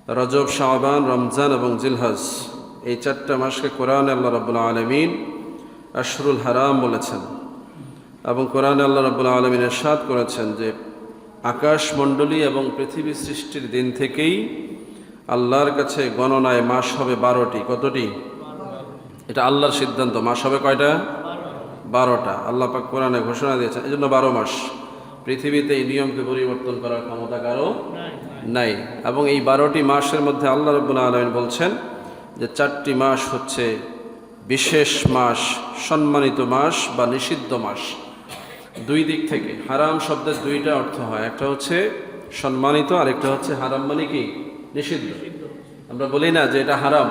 রজব, শাবান, রমজান এবং জিলহজ এই চারটা মাসকে কোরআনে আল্লাহ রাব্বুল আলামিন আশরুল হারাম বলেছেন। এবং কোরআনে আল্লাহ রাব্বুল আলামিন ইরশাদ করেছেন যে আকাশমণ্ডলী এবং পৃথিবী সৃষ্টির দিন থেকেই আল্লাহর কাছে গণনায় মাস হবে 12টি। কতটি? এটা আল্লাহর সিদ্ধান্ত। মাস হবে কয়টা? 12টা। আল্লাহ পাক কোরআনে ঘোষণা দিয়েছেন, এই জন্য 12 মাস। পৃথিবীতে এই নিয়মকে পরিবর্তন করার ক্ষমতা কারো নাই। এবং এই 12টি মাসের মধ্যে আল্লাহ রাব্বুল আলামিন বলছেন যে 4টি মাস হচ্ছে বিশেষ মাস, সম্মানিত মাস বা নিষিদ্ধ মাস। দুই দিক থেকে হারাম শব্দের দুইটা অর্থ হয়, একটা হচ্ছে সম্মানিত আর একটা হচ্ছে হারাম মানে কি? নিষিদ্ধ। আমরা বলি না যে এটা হারাম,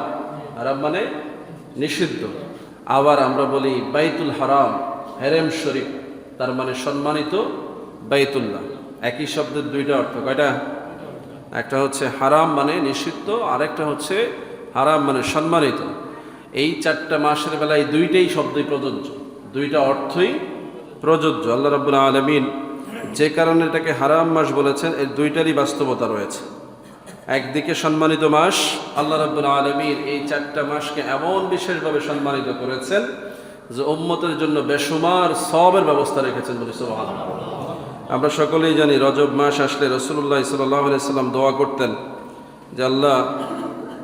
হারাম মানে নিষিদ্ধ। আবার আমরা বলি বাইতুল হারাম, হেরেম শরীফ, তার মানে সম্মানিত বাইতুল্লাহ। একই শব্দের দুইটা অর্থ। কয়টা? একটা হচ্ছে হারাম মানে নিষিদ্ধ, আর একটা হচ্ছে হারাম মানে সম্মানিত। এই 4টা মাসের বেলায় দুইটাই শব্দই প্রযোজ্য, দুইটা অর্থই প্রযোজ্য। আল্লাহ রাব্বুল আলামিন যে কারণে এটাকে হারাম মাস বলেছেন, এর দুইটারই বাস্তবতা রয়েছে। একদিকে সম্মানিত মাস, আল্লাহ রাব্বুল আলামিন এই 4টা মাসকে এমন বিশেষভাবে সম্মানিত করেছেন যে উম্মতের জন্য বেশুমার সওয়াবের ব্যবস্থা রেখেছেন। বলি সুবহানাল্লাহ। আমরা সকলেই জানি রজব মাস আসলে রাসূলুল্লাহ সাল্লাল্লাহু আলাইহি সাল্লাম দোয়া করতেন যে আল্লাহ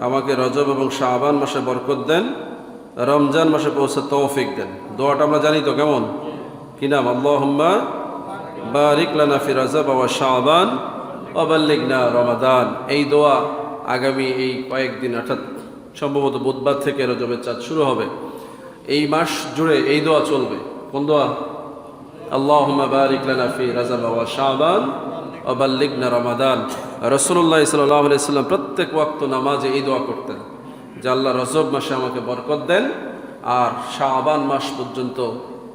আমাকে রজব এবং শাবান মাসে বরকত দেন, রমজান মাসে পৌঁছে তৌফিক দেন। দোয়াটা আমরা জানি তো কেমন? কি নাম? আল্লাহুম্মা বারিক লানা ফি রজব ওয়া শাবান ওয়া বাল্লিগনা রমাদান। এই দোয়া আগামী এই কয়েকদিন, অর্থাৎ সম্ভবত বুধবার থেকে রজবের চাঁদ শুরু হবে, এই মাস জুড়ে এই দোয়া চলবে। কোন দোয়া? আল্লাহুম্মা বারিক লানা ফি রজব ওয়া শাবান ওয়া বাল্লিগনা রমাদান। রাসূলুল্লাহ সাল্লাল্লাহু আলাইহি সাল্লাম প্রত্যেক ওয়াক্ত নামাজে এই দোয়া করতেন যে আল্লাহ রজব মাসে আমাকে বরকত দেন, আর শাবান মাস পর্যন্ত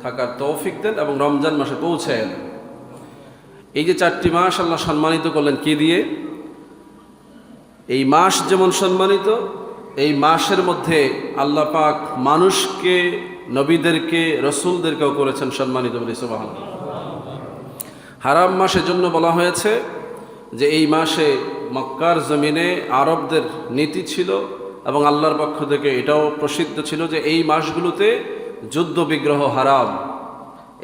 থাকার তৌফিক দেন, এবং রমজান মাসে পৌঁছে দেন। এই যে 4টি মাস আল্লাহ সম্মানিত করলেন কি দিয়ে? এই মাস যেমন সম্মানিত, এই মাসের মধ্যে আল্লাহ পাক মানুষকে, নবীদেরকে, রসুলদেরকেও করেছেন সম্মানিত। বলি সুবহানাল্লাহ। হারাম মাসের জন্য বলা হয়েছে যে এই মাসে মক্কার জমিনে আরবদের নীতি ছিল, এবং আল্লাহর পক্ষ থেকে এটাও প্রসিদ্ধ ছিল যে এই মাসগুলোতে যুদ্ধ বিগ্রহ হারাম।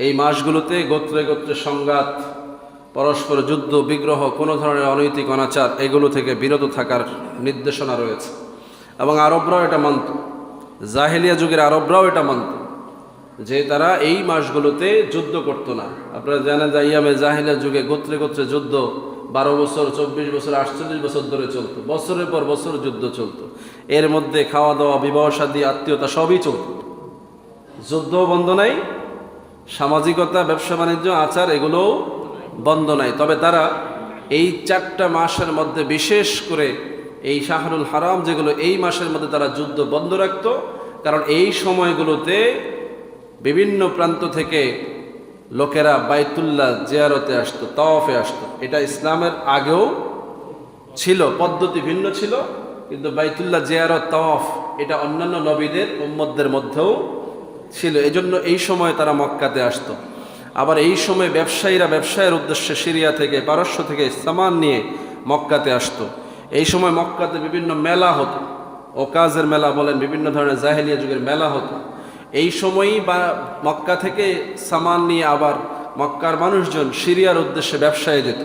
এই মাসগুলোতে গোত্রে গোত্রে সংঘাত, পরস্পর যুদ্ধ বিগ্রহ, কোনো ধরনের অনৈতিক অনাচার, এগুলো থেকে বিরত থাকার নির্দেশনা রয়েছে। এবং আরবরাও এটা মানত, জাহেলিয়া যুগের আরবরাও এটা মানত যে তারা এই মাসগুলোতে যুদ্ধ করতো না। আপনারা জানেন যে ইয়ামে জাহেলিয়া যুগে গোত্রে গোত্রে যুদ্ধ 12 বছর, 24 বছর, 48 বছর ধরে চলতো। বছরের পর বছর যুদ্ধ চলতো। এর মধ্যে খাওয়া দাওয়া, বিবাহ শাদী, আত্মীয়তা সবই চলত। যুদ্ধ বন্ধ নাই, সামাজিকতা, ব্যবসা বাণিজ্য, আচার এগুলোও বন্ধ নাই। তবে তারা এই 4টা মাসের মধ্যে, বিশেষ করে এই শাহরুল হারাম যেগুলো, এই মাসের মধ্যে তারা যুদ্ধ বন্ধ রাখত। কারণ এই সময়গুলোতে বিভিন্ন প্রান্ত থেকে লোকেরা বাইতুল্লাহ জিয়ারতে আসতো, তাওয়াফে আসতো। এটা ইসলামের আগেও ছিল, পদ্ধতি ভিন্ন ছিল, কিন্তু বাইতুল্লাহ জিয়ারত, তাওয়াফ এটা অন্যান্য নবীদের উম্মতদের মধ্যেও ছিল। এজন্য এই সময় তারা মক্কাতে আসতো। আবার এই সময় ব্যবসায়ীরা ব্যবসায়ের উদ্দেশ্যে সিরিয়া থেকে, পারস্য থেকে সামান নিয়ে মক্কাতে আসতো। এই সময় মক্কাতে বিভিন্ন মেলা হতো, ওকাজের মেলা বলেন, বিভিন্ন ধরনের জাহেলিয়া যুগের মেলা হতো। এই সময়ই বা মক্কা থেকে সামান নিয়ে আবার মক্কার মানুষজন সিরিয়ার উদ্দেশ্যে ব্যবসায় যেত।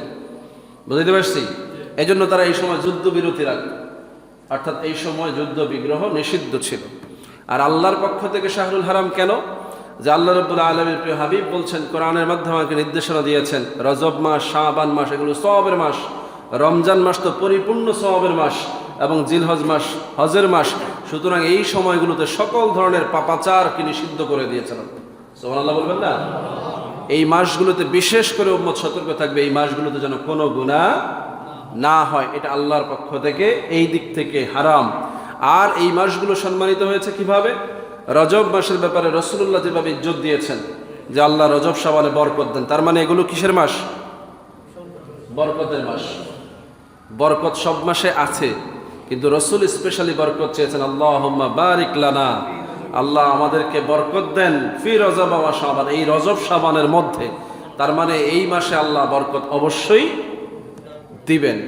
বুঝতে পারছি? এই জন্য তারা এই সময় যুদ্ধবিরতি রাখত, অর্থাৎ এই সময় যুদ্ধ বিগ্রহ নিষিদ্ধ ছিল। আর আল্লাহর পক্ষ থেকে শাহরুল হারাম কেন? যে আল্লাহ রাব্বুল আলামিনের প্রিয় হাবিব বলছেন, কোরআনের মাধ্যমে আমাকে নির্দেশনা দিয়েছেন, রজব মাস, শাবান মাস এগুলো সওয়াবের মাস, রমজান মাস তো পরিপূর্ণ সওয়াবের মাস, এবং জিলহজ মাস হজের মাস। সুতরাং এই সময়গুলোতে সকল ধরনের পাপাচারকে নিষিদ্ধ করে দিয়েছেন। সুবহানাল্লাহ বলবেন না? এই মাসগুলোতে বিশেষ করে উম্মত সতর্ক থাকবে, এই মাসগুলোতে যেন কোনো গুনাহ না হয়। এটা আল্লাহর পক্ষ থেকে এই দিক থেকে হারাম। আর এই মাসগুলো সম্মানিত হয়েছে কিভাবে? রজব মাসের ব্যাপারে রাসূলুল্লাহ যেভাবে ইজ্জত দিয়েছেন যে আল্লাহ রজব শাবানে বরকত দেন, তার মানে এগুলো কিসের মাস? বরকতের মাস। বরকত সব মাসে আছে, কিন্তু রাসূল স্পেশালি বরকত চেয়েছেন, আল্লাহুম্মা বারিক লানা, আল্লাহ আমাদেরকে বরকত দেন ফি রজব ওয়া শাবান, এই রজব শাবানের মধ্যে। তার মানে এই মাসে আল্লাহ বরকত অবশ্যই দিবেন।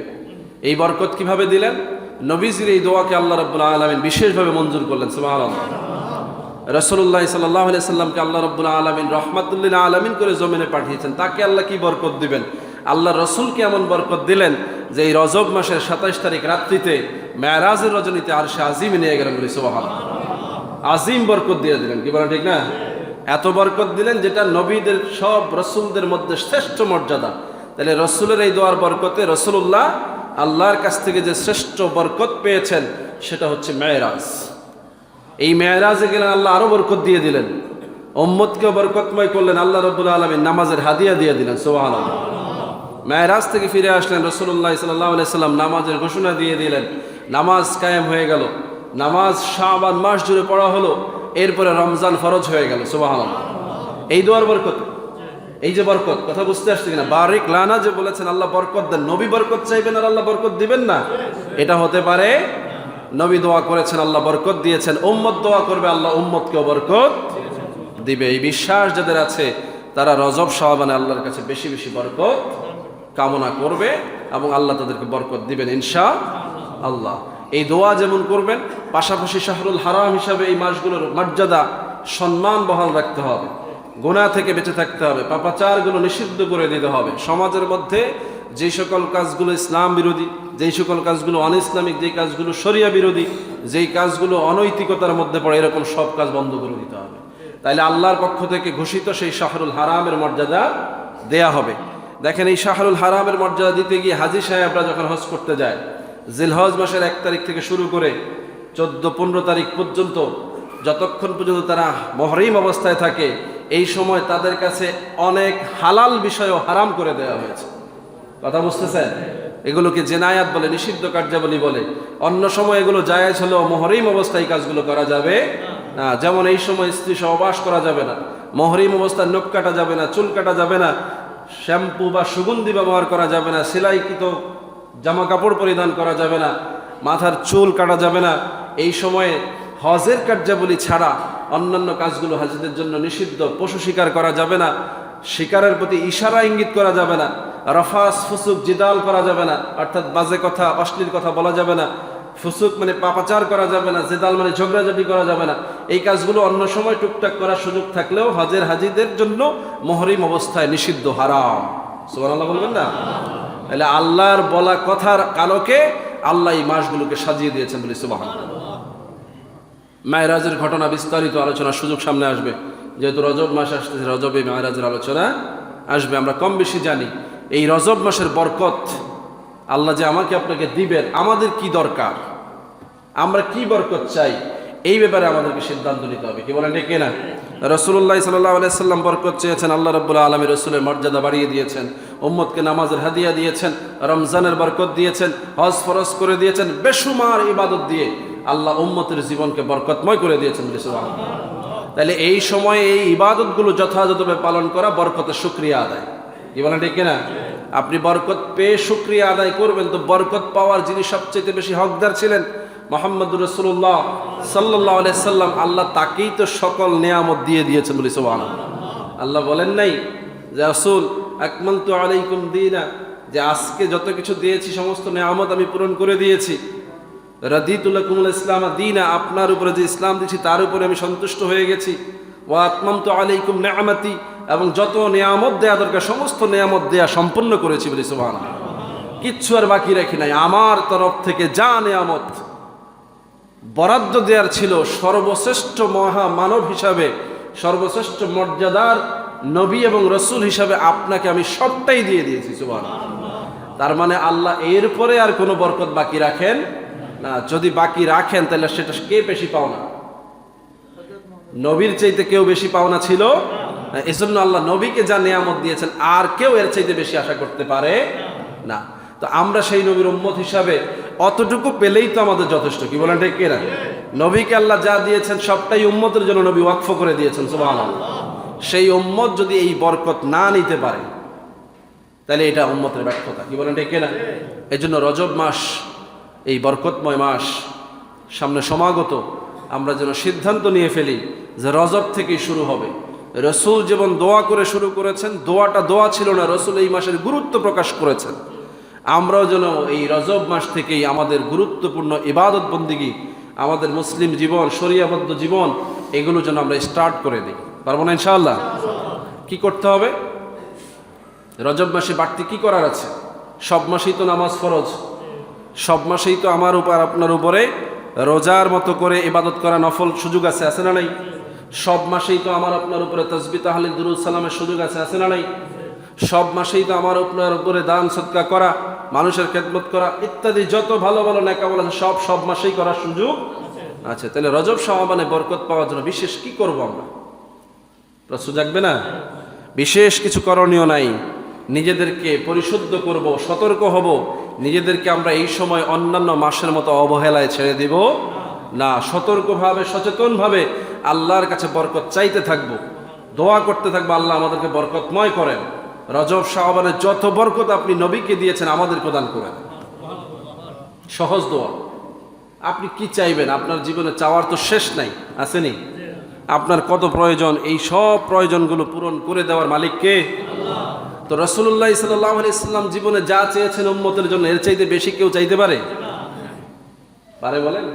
এই বরকত কিভাবে দিলেন? নবীজির এই দোয়াকে আল্লাহ রাব্বুল আলামিন বিশেষভাবে মঞ্জুর করলেন। সুবহানাল্লাহ। রাসূলুল্লাহ সাল্লাল্লাহু আলাইহি সাল্লামকে আল্লাহ রাব্বুল আলামিন রাহমাতুল লিল আলামিন করে জমিনে পাঠিয়েছেন। তাকে আল্লাহ কি বরকত দিবেন? আল্লাহ রসুলকে এমন বরকত দিলেন যে এই রজব মাসের 27 তারিখ রাত্রিতে মেরাজের রজনীতে আরশে আজিমে নিয়ে গেলেন। বলি সুবহানাল্লাহ। আজিম বরকত দিয়ে দিলেন, কি বলেন ঠিক না? এত বরকত দিলেন যেটা নবীদের সব রসুলদের মধ্যে শ্রেষ্ঠ মর্যাদা। তাহলে রসুলের এই দোয়ার বরকতে রসুল্লাহ আল্লাহর কাছ থেকে যে শ্রেষ্ঠ বরকত পেয়েছেন সেটা হচ্ছে মেরাজ। এই মেরাজে গেলেন, আল্লাহ আরো বরকত দিয়ে দিলেন, উম্মতকে বরকতময় করলেন। আল্লাহ রাব্বুল আলামিন নামাজের হাদিয়া দিয়ে দিলেন। সুবহানাল্লাহ। মেরাজ থেকে ফিরে আসলেন রাসূলুল্লাহ সাল্লাল্লাহু আলাইহি সাল্লাম, নামাজের ঘোষণা দিয়ে দিলেন। নামাজ কায়েম হয়ে গেল, নামাজ শাবান মাস জুড়ে পড়া হলো, এরপরে রমজান ফরজ হয়ে গেল। সুবহানাল্লাহ। এই দোয়ার বরকত, এই যে বরকত, কথা বুঝতে আসছে কিনা? বারিক লানা যে বলেছেন আল্লাহ বরকত দেন, নবী বরকত চাইবেন আর আল্লাহ বরকত দিবেন না, এটা হতে পারে? নবী দোয়া করেছেন, আল্লাহ বরকত দিয়েছেন। উম্মত দোয়া করবে, আল্লাহ উম্মতকেও বরকত দিবে। এই বিশ্বাস যাদের আছে তারা রজব শাবানে আল্লাহর কাছে বেশি বেশি বরকত কামনা করবে এবং আল্লাহ তাদেরকে বরকত দিবেন ইনশাআল্লাহ। এই দোয়া যেমন করবেন, পাশাপাশি শাহরুল হারাম হিসাবে এই মাসগুলোর মর্যাদা সম্মান বহাল রাখতে হবে, গুনাহ থেকে বেঁচে থাকতে হবে, পাপাচারগুলো নিষিদ্ধ করে দিতে হবে। সমাজের মধ্যে যেই সকল কাজগুলো ইসলাম বিরোধী, যেই সকল কাজগুলো অনইসলামিক, যেই কাজগুলো শরিয়া বিরোধী, যেই কাজগুলো অনৈতিকতার মধ্যে পড়ে, এরকম সব কাজ বন্ধ করে দিতে হবে। তাইলে আল্লাহর পক্ষ থেকে ঘোষিত সেই শাহরুল হারামের মর্যাদা দেয়া হবে। দেখেন, এই শাহরুল হারামের মর্যাদা দিতে গিয়ে হাজী সাহেবরা যখন হজ করতে যায়, জিলহজ মাসের 1 তারিখ থেকে শুরু করে 14-15 তারিখ পর্যন্ত, যতক্ষণ পর্যন্ত তারা মুহরিম অবস্থায় থাকে, এই সময় তাদের কাছে অনেক হালাল বিষয়ও হারাম করে দেওয়া হয়েছে। কথা বুঝতেছেন? এগুলোকে জেনায়াত বলে, নিষিদ্ধ কার্যাবলী বলে। অন্য সময় এগুলো জায়েজ হলেও মুহরিম অবস্থায় এই কাজগুলো করা যাবে না। যেমন এই সময় স্ত্রী সহবাস করা যাবে না, মুহরিম অবস্থায় নখ কাটা যাবে না, চুল কাটা যাবে না, শ্যাম্পু বা সুগন্ধি ব্যবহার করা যাবে না, সেলাইকৃত জামা কাপড় পরিধান করা যাবে না, মাথার চুল কাটা যাবে না। এই সময়ে হজের কার্যাবলী ছাড়া অন্যান্য কাজগুলো হাজীদের জন্য নিষিদ্ধ। পশু শিকার করা যাবে না, শিকারের প্রতি ইশারা ইঙ্গিত করা যাবে না, রফাস ফুসুক জিদাল করা যাবে না, অর্থাৎ বাজে কথা অশ্লীল কথা বলা যাবে না, ফুসুক মানে পাপাচার করা যাবে না, জিদাল মানে ঝগড়াঝাটি করা যাবে না। এই কাজগুলো অন্য সময় টুকটাক করার সুযোগ থাকলেও হজের হাজীদের জন্য মুহরিম অবস্থায় নিষিদ্ধ, হারাম। সুবহানাল্লাহ বলবেন না? তাহলে আল্লাহর বলা কথার আলোকে আল্লাহ এই মাসগুলোকে সাজিয়ে দিয়েছেন বলি সুবহানাল্লাহ। মেরাজের ঘটনা বিস্তারিত আলোচনার সুযোগ সামনে আসবে, যেহেতু রজব মাস আসতেছে, রজবে মেরাজের আলোচনা আসবে। আমরা কম বেশি জানি এই রজব মাসের বরকত আল্লাহ যে আমাকে আপনাকে দিবেন, আমাদের কি দরকার, আমরা কি বরকত চাই, এই ব্যাপারে আমাদেরকে সিদ্ধান্ত নিতে হবে। কি বলেন ঠিক না? রাসূলুল্লাহ সাল্লাল্লাহু আলাইহি সাল্লাম বরকত চেয়েছেন, আল্লাহ রাব্বুল আলামিন রাসূলের মর্যাদা বাড়িয়ে দিয়েছেন, উম্মতকে নামাজের হাদিয়া দিয়েছেন, রমজানের বরকত দিয়েছেন, হজ ফরজ করে দিয়েছেন, বেশুমার ইবাদত দিয়ে আল্লাহ উম্মতের জীবনকে বরকতময় করে দিয়েছেন। সুবহানাল্লাহ। তাহলে এই সময়ে এই ইবাদতগুলো যথাযথভাবে পালন করা বরকতের শুকরিয়া আদায়। কি বলেন ঠিক না? আপনি বরকত পেয়ে শুকরিয়া আদায় করবেন, তো বরকত পাওয়ার যিনি সবচেয়ে বেশি হকদার ছিলেন মুহাম্মদুর রাসূলুল্লাহ সাল্লাল্লাহু আলাইহি সাল্লাম, আল্লাহ তাকেই তো সকল নিয়ামত দিয়ে দিয়েছেন বলি সুবহানাল্লাহ। আল্লাহ বলেন নাই যে রাসূল আকমালতু আলাইকুম দীনা, যে আজকে যত কিছু দিয়েছি সমস্ত নিয়ামত আমি পূরণ করে দিয়েছি। রাদিতু লাকুমুল ইসলাম দীনা, আপনার উপরে যে ইসলাম দিয়েছি তার উপরে আমি সন্তুষ্ট হয়ে গেছি। ওয়া আতমামতু আলাইকুম নিআমাতি, এবং যত নিয়ামত দেয়া দরকার সমস্ত নিয়ামত দেয়া সম্পূর্ণ করেছি বলি সুবহানাল্লাহ। কিচ্ছু আর বাকি রাখি নাই। আমার তরফ থেকে যা নিয়ামত বরাদ্দ দেওয়ার ছিল, সর্বশ্রেষ্ঠ মহা মানব হিসাবে, সর্বশ্রেষ্ঠ মর্যাদার নবী এবং রসুল হিসাবে আপনাকে আমি সবটাই দিয়ে দিয়েছি। সুবহানাল্লাহ। তার মানে আল্লাহ এরপরে আর কোনো বরকত বাকি রাখেন না। যদি বাকি রাখেন তাহলে সেটা কে বেশি পাওনা? নবীর চাইতে কেউ বেশি পাওনা ছিল। এজন্য আল্লাহ নবীকে যা নিয়ামত দিয়েছেন আর কেউ এর চাইতে বেশি আশা করতে পারে না। তো আমরা সেই নবীর উম্মত হিসাবে অতটুকু পেলেই তো আমাদের যথেষ্ট। কি বলেন ঠিক কিনা? নবীকে আল্লাহ যা দিয়েছেন সবটাই উম্মতের জন্য নবী ওয়াকফ করে দিয়েছেন। সুবহানাল্লাহ। সেই উম্মত যদি এই বরকত না নিতে পারে তাহলে এটা উম্মতের ব্যর্থতা। কি বলেন ঠিক কিনা? এই জন্য রজব মাস, এই বরকতময় মাস সামনে সমাগত, আমরা যেন সিদ্ধান্ত নিয়ে ফেলি যে রজব থেকেই শুরু হবে। রসুল যেমন দোয়া করে শুরু করেছেন, দোয়াটা দোয়া ছিল না, রসুল এই মাসের গুরুত্ব প্রকাশ করেছেন। আমরাও যেন এই রজব মাস থেকেই আমাদের গুরুত্বপূর্ণ ইবাদত বন্দিগি, আমাদের মুসলিম জীবন, শরিয়াবদ্ধ জীবন, এগুলো যেন আমরা স্টার্ট করে দিই। পারবো না ইনশাআল্লাহ? কি করতে হবে? রজব মাসে বাড়তি কি করার আছে? সব মাসেই তো নামাজ ফরজ, সব মাসেই তো আমার উপর আপনার উপরে রোজার মতো করে ইবাদত করা নফল সুযোগ আছে, আছে না নাই? সব মাসেই তো আমার আপনার উপরে তাসবিহ তাহলিল দুরূদ সালামের সুযোগ আছে, আছে না নাই? সব মাসেই তো আমার আপনার উপরে দান সদকা করা, মানুষের খেদমত করা ইত্যাদি যত ভালো ভালো নেকামল আছে সব মাসেই করার সুযোগ আছে। তাহলে রজব শাবানে বরকত পাওয়ার জন্য বিশেষ কি করব আমরা? প্রশ্ন জাগবে না? বিশেষ কিছু করণীয় নাই। নিজেদেরকে পরিশুদ্ধ করব, সতর্ক হব, নিজেদেরকে আমরা এই সময় অন্যান্য মাসের মতো অবহেলায় ছেড়ে দিব না। সতর্কভাবে সচেতনভাবে আল্লাহর কাছে বরকত চাইতে থাকব, দোয়া করতে থাকবো আল্লাহ আমাদেরকে বরকতময় করেন। রজব শাবানে যত বরকত আপনি নবীকে দিয়েছেন আমাদের প্রদান করেন। সহজ দোয়া। আপনি কি চাইবেন? আপনার জীবনে চাওয়ার তো শেষ নাই, আসেনি? আপনার কত প্রয়োজন, এই সব প্রয়োজনগুলো পূরণ করে দেওয়ার মালিক কে? তো রাসূলুল্লাহ সাল্লাল্লাহু আলাইহি ওয়াসাল্লাম জীবনে যা চেয়েছেন উম্মতের জন্য, এর চাইতে বেশি কেউ চাইতে পারে? পারে বলেন?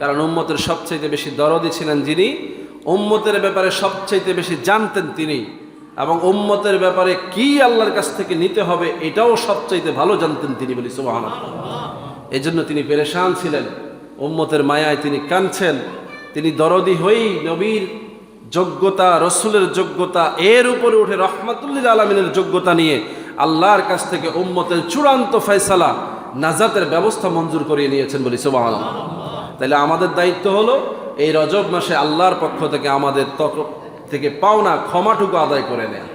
কারণ উম্মতের সবচাইতে বেশি দরদি ছিলেন যিনি, উম্মতের ব্যাপারে সবচাইতে বেশি জানতেন তিনি, এবং উম্মতের ব্যাপারে কি আল্লাহর কাছ থেকে নিতে হবে এটাও সবচাইতে ভালো জানতেন তিনি, বলি সুবহানাল্লাহ। এই জন্য তিনি পেরেশান ছিলেন, উম্মতের মায়ায় তিনি কাঁদছেন। তিনি দরদি হয়েই নবীর যোগ্যতা, রসুলের যোগ্যতা, এর উপরে উঠে রহমাতুল্লিল আলামিনের যোগ্যতা নিয়ে আল্লাহর কাছ থেকে উম্মতের চূড়ান্ত ফয়সালা, নাজাতের ব্যবস্থা মঞ্জুর করিয়ে নিয়েছেন, বলি সুবহানাল্লাহ। তাহলে আমাদের দায়িত্ব হলো এই রজব মাসে আল্লাহর পক্ষ থেকে আমাদের থেকে পাওনা ক্ষমাটুকু আদায় করে নেয়া।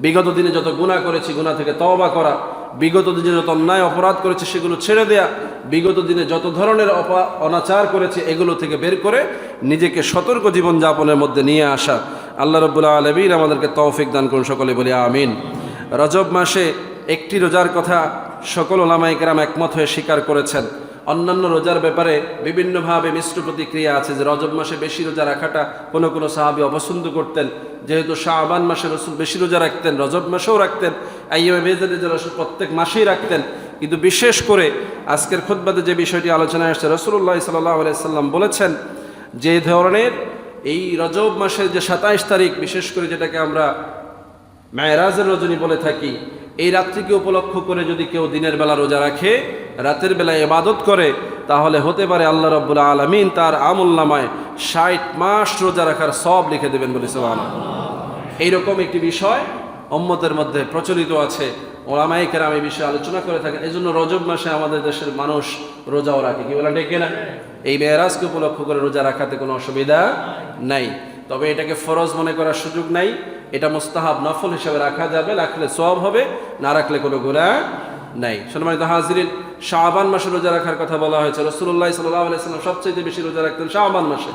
বিগত দিনে যত গুনাহ করেছি গুনাহ থেকে তওবা করা, বিগত দিনে যত অন্যায় অপরাধ করেছে সেগুলো ছেড়ে দেয়া, বিগত দিনে যত ধরনের অনাচার করেছে এগুলো থেকে বের করে নিজেকে সতর্ক জীবনযাপনের মধ্যে নিয়ে আসা। আল্লাহ রাব্বুল আলামিন আমাদেরকে তৌফিক দান করুন, সকলে বলি আমিন। রজব মাসে একটি রোজার কথা সকল উলামায়ে কেরাম একমত হয়ে স্বীকার করেছেন। অন্যান্য রোজার ব্যাপারে বিভিন্নভাবে মিশ্র প্রতিক্রিয়া আছে, যে রজব মাসে বেশি রোজা রাখাটা কোনো কোনো সাহাবী অপছন্দ করতেন, যেহেতু শাবান মাসে রাসূল বেশি রোজা রাখতেন, রজব মাসেও রাখতেন, আইয়ামে বেজে রাসূল প্রত্যেক মাসেই রাখতেন। কিন্তু বিশেষ করে আজকের খুতবাতে যে বিষয়টি আলোচনায় আসছে, রাসূলুল্লাহ সাল্লাল্লাহু আলাইহি সাল্লাম বলেছেন যে ধরনের এই রজব মাসের যে 27 তারিখ, বিশেষ করে যেটাকে আমরা মেরাজের রজনী বলে থাকি, এই রাত্রিকে উপলক্ষ করে যদি কেউ দিনের বেলা রোজা রাখে, রাতের বেলায় ইবাদত করে, তাহলে হতে পারে আল্লাহ রাব্বুল আলামিন তার আমলনামায় 60 মাস রোজা রাখার সওয়াব লিখে দেবেন, বলি সুবহানাল্লাহ। এইরকম একটি বিষয় উম্মতের মধ্যে প্রচলিত আছে, উলামায়ে কেরাম এই বিষয়ে আলোচনা করে থাকেন। এই জন্য রজব মাসে আমাদের দেশের মানুষ রোজাও রাখে, কি বলেন ঠিক না? এই মেরাজকে উপলক্ষ করে রোজা রাখাতে কোনো অসুবিধা নাই, তবে এটাকে ফরজ মনে করার সুযোগ নাই। এটা মুস্তাহাব নফল হিসেবে রাখা যাবে, রাখলে সওয়াব হবে, না রাখলে কোনো গুনাহ নাই। সম্মানিত হাজিরিন, শাবান মাসে রোজা রাখার কথা বলা হয়েছে। রাসূলুল্লাহ সাল্লাল্লাহু আলাইহি ওয়াসাল্লাম সবচেয়ে বেশি রোজা রাখতেন শাবান মাসে।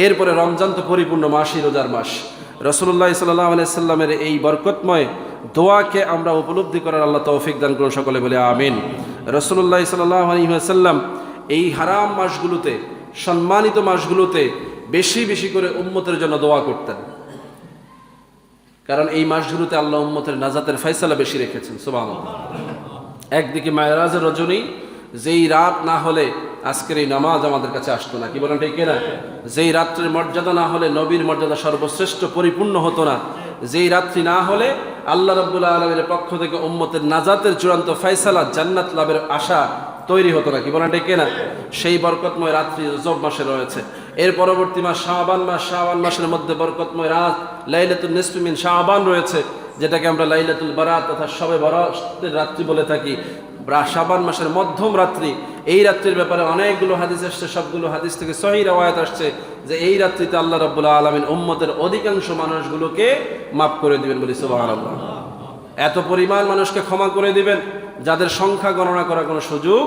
এরপরে রমজান তো পরিপূর্ণ মাসই রোজার মাস। রাসূলুল্লাহ সাল্লাল্লাহু আলাইহি ওয়াসাল্লামের এই বরকতময় দোয়াকে আমরা উপলব্ধি করার আল্লাহ তৌফিক দান করুন, সকলে বলে আমিন। রাসূলুল্লাহ সাল্লাল্লাহু আলাইহি ওয়াসাল্লাম এই হারাম মাসগুলোতে, সম্মানিত মাসগুলোতে বেশি বেশি করে উম্মতের জন্য দোয়া করতেন, কারণ এই মাসগুলোতে আল্লাহ উম্মতের নাজাতের ফয়সালা বেশি রেখেছেন, সুবহানাল্লাহ। একদিকে মেরাজের রজনী, যেই রাত না হলে আজকের এই নামাজ আমাদের কাছে আসতো না, কি বলেন ঠিক না? যেই রাত্রের মর্যাদা না হলে নবীর মর্যাদা সর্বশ্রেষ্ঠ পরিপূর্ণ হতো না, যেই রাত্রি না হলে আল্লাহ রাব্বুল আলামিনের পক্ষ থেকে উম্মতের নাজাতের চূড়ান্ত ফয়সালা, জান্নাত লাভের আশা তৈরি হতো না, কি বলেন ঠিক না? সেই বরকতময় রাত্রি রজব মাসে রয়েছে। এর পরবর্তী মাস শাবান মাস, শাবান মাসের মধ্যে বরকতময় রাত লাইলাতুন নিসফি মিন শাবান রয়েছে, যেটাকে আমরা লাইলাতুল বারাত তথা শবে বরাতের রাত্রি বলে থাকি। শাবান মাসের মধ্যম রাত্রি, এই রাত্রির ব্যাপারে অনেকগুলো হাদিস আসছে, সবগুলো হাদিস থেকে সহিহ রাওয়ায়াত আসছে যে এই রাত্রিতে আল্লাহ রাব্বুল আলামিন উম্মতের অধিকাংশ মানুষগুলোকে মাফ করে দিবেন, বলি সুবহানাল্লাহ। এত পরিমাণ মানুষকে ক্ষমা করে দিবেন যাদের সংখ্যা গণনা করার কোনো সুযোগ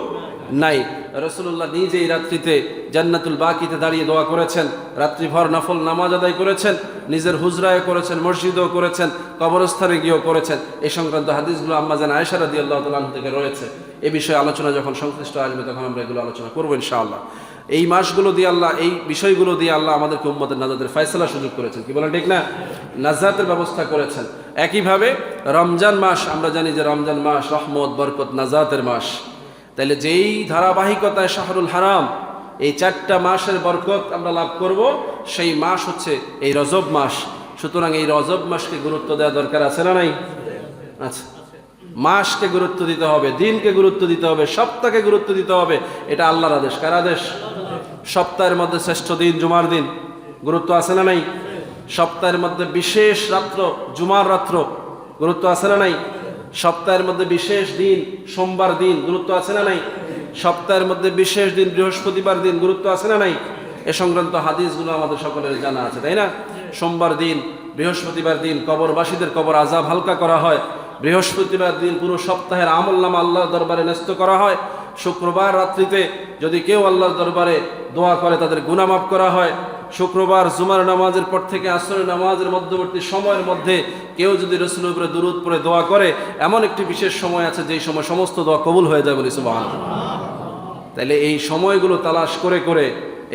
নাই। রাসূলুল্লাহ নিজেই রাত্রিতে জান্নাতুল বাকিতে দাঁড়িয়ে দোয়া করেছেন, রাত্রিভর নফল নামাজ আদায় করেছেন, নিজের হুজরায় করেছেন, মসজিদেও করেছেন, কবরস্থানে গিয়েও করেছেন। এই সংক্রান্ত হাদিসগুলো আম্মা জান আয়েশা রাদিয়াল্লাহু তাআলা আনহা থেকে রয়েছে। এ বিষয়ে আলোচনা যখন সংশ্লিষ্ট আসবে তখন আমরা এগুলো আলোচনা করবো ইনশাআল্লাহ। এই মাসগুলো দিয়ে আল্লাহ, এই বিষয়গুলো দিয়ে আল্লাহ আমাদেরকে উম্মতের নাজাতের ফয়সালার সুযোগ করেছেন, কি বলেন ঠিক না? নাজাতের ব্যবস্থা করেছেন। একইভাবে রমজান মাস, আমরা জানি যে রমজান মাস রহমত, বরকত, নাজাতের মাস। তাইলে যেই ধারাবাহিকতায় শাহরুল হারাম, এই 4টা মাসের বরকত আমরা লাভ করব, সেই মাস হচ্ছে এই রজব মাস। সুতরাং এই রজব মাসকে গুরুত্ব দেওয়া দরকার আছে না নাই? আচ্ছা, মাসকে গুরুত্ব দিতে হবে, দিনকে গুরুত্ব দিতে হবে, সপ্তাহকে গুরুত্ব দিতে হবে। এটা আল্লাহর আদেশ। কার আদেশ? সপ্তাহের মধ্যে শ্রেষ্ঠ দিন জুমার দিন, গুরুত্ব আছে না নাই? সপ্তাহের মধ্যে বিশেষ রাত্র জুমার রাত্র, গুরুত্ব আছে না নাই? সপ্তাহের মধ্যে বিশেষ দিন সোমবার দিন, গুরুত্ব আছে না নাই? সপ্তাহের মধ্যে বিশেষ দিন বৃহস্পতিবার দিন, গুরুত্ব আছে না নাই? এ সংক্রান্ত হাদিসগুলো আমাদের সকলের জানা আছে, তাই না? সোমবার দিন, বৃহস্পতিবার দিন কবরবাসীদের কবর আযাব হালকা করা হয়। বৃহস্পতিবার দিন পুরো সপ্তাহের আমলনামা আল্লাহর দরবারে ন্যস্ত করা হয়। শুক্রবার রাত্রিতে যদি কেউ আল্লাহর দরবারে দোয়া করে তাদের গুনাহ মাফ করা হয়। শুক্রবার জুমার নামাজের পর থেকে আসরের নামাজের মধ্যবর্তী সময়ের মধ্যে কেউ যদি রাসূলের উপরে দুরূদ পড়ে দোয়া করে, এমন একটি বিশেষ সময় আছে যেই সময় সমস্ত দোয়া কবুল হয়ে যায়, বলি সুবহানাল্লাহ। তাইলে এই সময়গুলো তালাশ করে করে,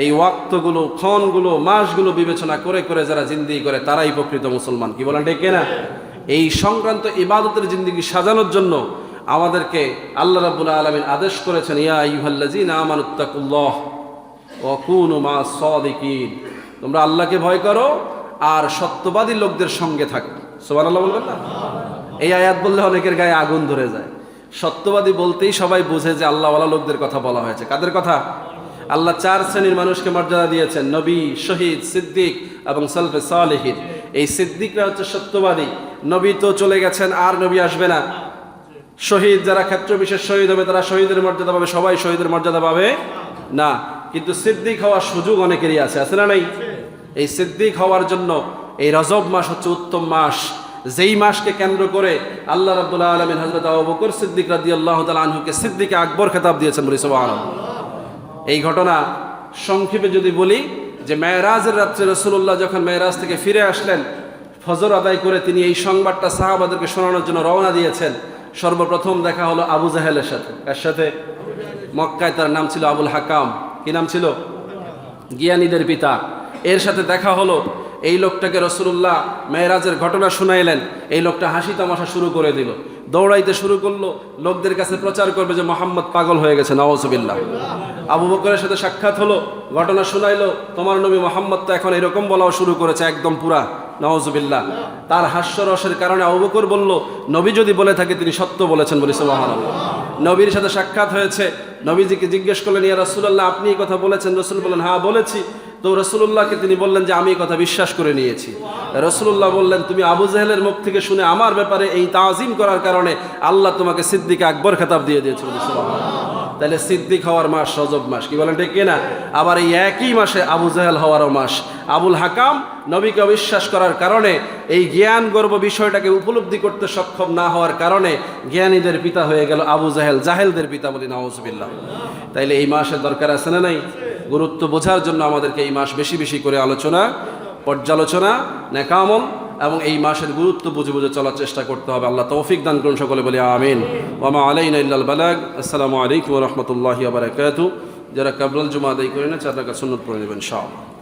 এই ওয়াক্তগুলো, ক্ষণগুলো, মাসগুলো বিবেচনা করে করে যারা জিন্দেগি করে তারাই প্রকৃত মুসলমান, কি বলেন ঠিক কিনা? এই সংক্রান্ত ইবাদতের জিন্দেগি সাজানোর জন্য আমাদেরকে আল্লাহ রাব্বুল আলামিন আদেশ করেছেন, ইয়া আইয়ুহাল্লাযীনা আমানুত্তাকুল্লাহ ওয়া কুনু মা'আস সাদিকিন। তোমরা আল্লাহকে ভয় করো আর সত্যবাদী লোকদের সঙ্গে থাকো। সুবহানাল্লাহ বলবেন না? এই আয়াত বললে অনেকের গায়ে আগুন ধরে যায়। সত্যবাদী বলতেই সবাই বুঝে যে আল্লাহওয়ালা লোকদের কথা বলা হয়েছে। কাদের কথা? আল্লাহ 4 শ্রেণীর মানুষকে মর্যাদা দিয়েছেন, নবী, শহীদ, সিদ্দিক এবং সালফে সালেহিন। এই সিদ্দিকরা হচ্ছে সত্যবাদী। নবী তো চলে গেছেন, আর নবী আসবে না। শহীদ, যারা ক্ষেত্র বিশেষ শহীদ হবে তারা শহীদের মর্যাদা পাবে, সবাই শহীদের মর্যাদা পাবে না। কিন্তু সিদ্দিক হওয়ার সুযোগ অনেকেরই আছে, আছে না নাই? এই সিদ্দিক হওয়ার জন্য এই রজব মাস হচ্ছে উত্তম মাস, যেই মাসকে কেন্দ্র করে আল্লাহ রাব্বুল আলামিন হযরত আবু বকর সিদ্দিক রাদিয়াল্লাহু তাআলা আনহুকে সিদ্দিকে আকবর খেতাব দিয়েছেন, বলি সুবহানাল্লাহ। এই ঘটনা সংক্ষেপে যদি বলি যে মেরাজের রাত্রে রাসূলুল্লাহ যখন মেরাজ থেকে ফিরে আসলেন, ফজর আদায় করে তিনি এই সংবাদটা সাহাবাদেরকে শোনানোর জন্য রওনা দিয়েছেন। সর্বপ্রথম দেখা হলো আবু জাহেলের সাথে। কার সাথে? মক্কায় তার নাম ছিল আবুল হাকাম। কি নাম ছিল? জ্ঞানীদের পিতা। এর সাথে দেখা হলো। এই লোকটাকে রাসূলুল্লাহ মেরাজের ঘটনা শুনাইলেন। এই লোকটা হাসি তামাশা শুরু করে দিল, দৌড়াইতে শুরু করলো, লোকদের কাছে প্রচার করবে যে মুহাম্মদ পাগল হয়ে গেছে, নাউযুবিল্লাহ। আবু বকরের সাথে সাক্ষাৎ হলো, ঘটনা শুনাইলো, তোমার নবী মুহাম্মদ তো এখন এরকম বলাও শুরু করেছে, একদম পুরা, নাউযুবিল্লাহ। তার হাস্যরসের কারণে আবু বকর বলল, নবী যদি বলে থাকে তিনি সত্য বলেছেন, বলি সুবহানাল্লাহ। নবীর সাথে সাক্ষাৎ হয়েছে। নবীজিকে জিজ্ঞেস করলেন, ইয়া রাসূলুল্লাহ আপনি এই কথা বলেছেন? রাসূল বললেন, হ্যাঁ বলেছি। তো রাসূলুল্লাহকে তিনি বললেন যে আমি এই কথা বিশ্বাস করে নিয়েছি। রাসূলুল্লাহ বললেন, তুমি আবু জাহেলের মুখ থেকে শুনে আমার ব্যাপারে এই তাজিম করার কারণে আল্লাহ তোমাকে সিদ্দিক আকবর খেতাব দিয়ে দিয়েছিল, সুবহানাল্লাহ। তাহলে সিদ্দিক হওয়ার মাস রজব মাস, কি বলেন ঠিক কিনা? আবার এই একই মাসে আবু জাহেল হওয়ারও মাস। আবুল হাকাম নবীকে অবিশ্বাস করার কারণে, এই জ্ঞান গর্ব বিষয়টাকে উপলব্ধি করতে সক্ষম না হওয়ার কারণে জ্ঞানীদের পিতা হয়ে গেল আবু জাহেল, জাহেলদের পিতা, বলি নাউযুবিল্লাহ। তাইলে এই মাসের দরকার আছে না নাই? গুরুত্ব বোঝার জন্য আমাদেরকে এই মাস বেশি বেশি করে আলোচনা, পর্যালোচনা, নেক আমল এবং এই মাসের গুরুত্ব বুঝে বুঝে চলার চেষ্টা করতে হবে। আল্লাহ তৌফিক দান করুন, সকলে বলি আমিন। ওয়া মা আলাইনা ইল্লাল বালাগ। আসসালামু আলাইকুম ওয়া রাহমাতুল্লাহি ওয়া বারাকাতুহু। যারা কাবলাল জুমা আদায় করেন 4 রাকাত সুন্নাত পড়ে নেবেন ইনশাআল্লাহ।